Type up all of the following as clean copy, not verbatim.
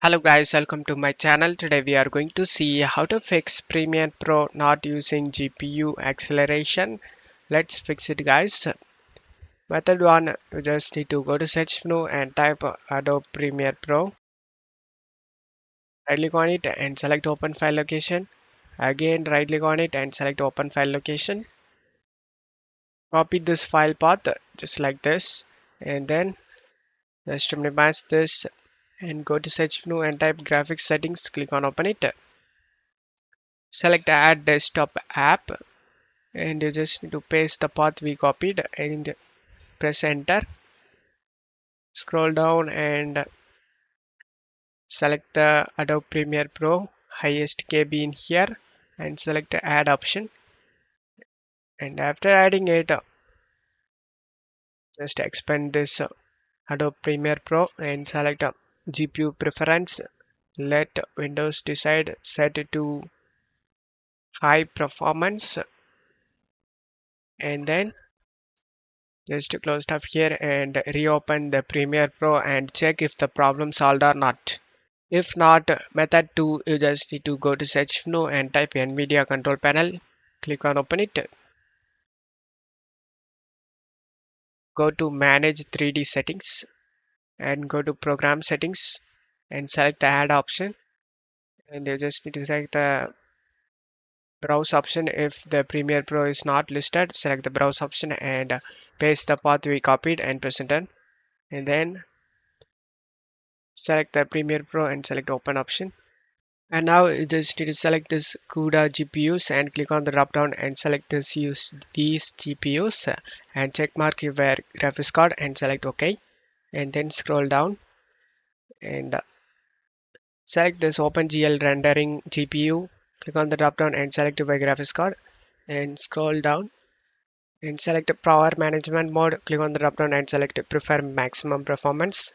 Hello guys, welcome to my channel. Today we are going to see how to fix Premiere Pro not using GPU acceleration. Let's fix it guys. Method 1, you just need to go to search menu and type Adobe Premiere Pro. Right click on it and select open file location. Again right click on it and select open file location. Copy this file path just like this and then just minimize this and go to search menu and type graphics settings. Click on open it. Select add desktop app and you just need to paste the path we copied and press enter. Scroll down and select the Adobe Premiere Pro highest KB in here and select the add option, and after adding it just expand this Adobe Premiere Pro and select GPU preference. Let Windows decide, set it to high performance, and then just close stuff here and reopen the Premiere Pro and check if the problem solved or not. If not, method 2, you just need to go to search menu and type NVIDIA control panel. Click on open it. Go to manage 3D settings and go to program settings and select the add option. And you just need to select the browse option. If the Premiere Pro is not listed, select the browse option and paste the path we copied and press enter. And then select the Premiere Pro and select open option. And now you just need to select this CUDA GPUs and click on the drop down and select this use these GPUs and check mark your graphics card and select OK, and then scroll down and select this OpenGL rendering GPU. Click on the drop down and select your graphics card and scroll down and select power management mode. Click on the drop down and select prefer maximum performance.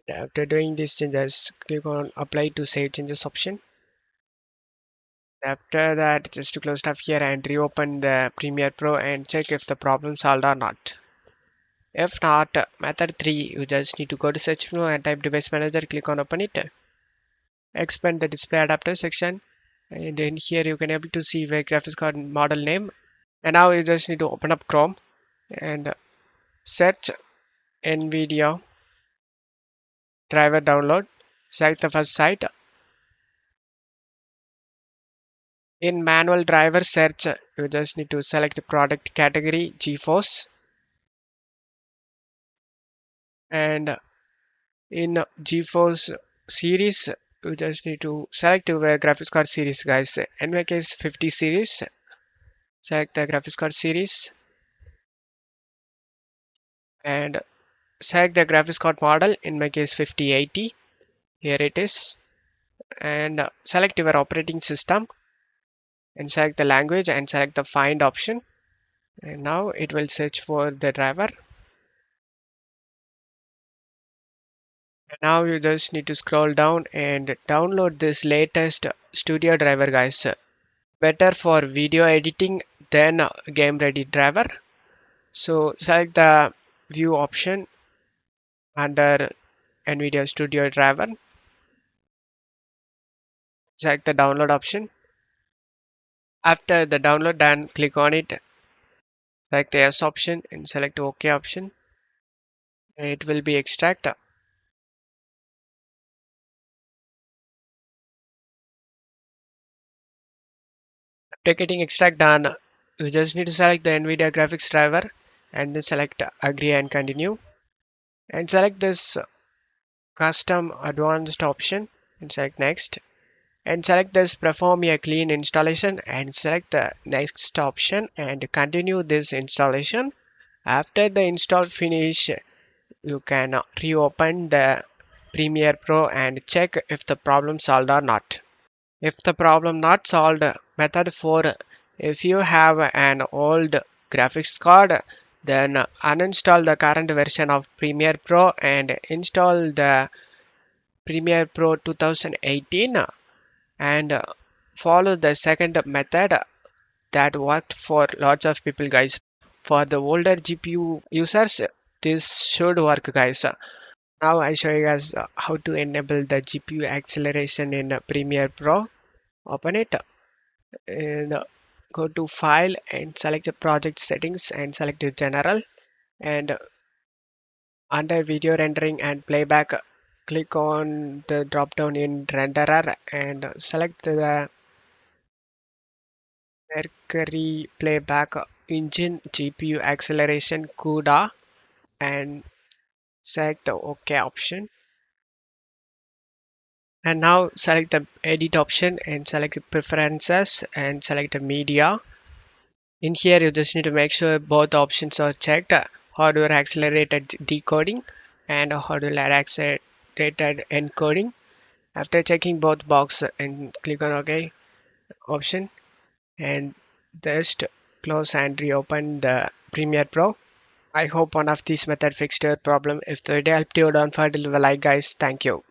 After doing these changes, click on apply to save changes option. After that, just to close stuff here and reopen the Premiere Pro and check if the problem solved or not. If not, method 3, you just need to go to search menu and type device manager, click on open it. Expand the display adapter section and in here you can able to see where graphics card model name. And now you just need to open up Chrome and search NVIDIA driver download. Select the first site. In manual driver search, you just need to select the product category GeForce, and in GeForce series you just need to select your graphics card series guys. In my case 50 series, select the graphics card series and select the graphics card model. In my case 5080, here it is, and select your operating system and select the language and select the find option, and now it will search for the driver. Now you just need to scroll down and download this latest studio driver guys. Better for video editing than game ready driver. So select the view option under NVIDIA Studio driver. Select the download option. After the download done, click on it. Select the yes option and select OK option. It will be extract. After getting extract done, you just need to select the NVIDIA graphics driver and then select agree and continue. And select this custom advanced option and select next. And select this perform a clean installation and select the next option and continue this installation. After the install finish, you can reopen the Premiere Pro and check if the problem solved or not. If the problem not solved, method 4, if you have an old graphics card, then uninstall the current version of Premiere Pro and install the Premiere Pro 2018 and follow the second method that worked for lots of people guys. For the older GPU users, this should work guys. Now I show you guys how to enable the GPU acceleration in Premiere Pro. Open it and go to File and select the project settings and select the General, and under video rendering and playback, click on the drop down in renderer and select the Mercury playback engine GPU acceleration CUDA and select the OK option. And now select the edit option and select preferences and select the media. In here, you just need to make sure both options are checked: hardware accelerated decoding and hardware accelerated encoding. After checking both boxes and click on OK option and just close and reopen the Premiere Pro. I hope one of these method fixed your problem. If the video helped you, don't forget to leave a like, guys. Thank you.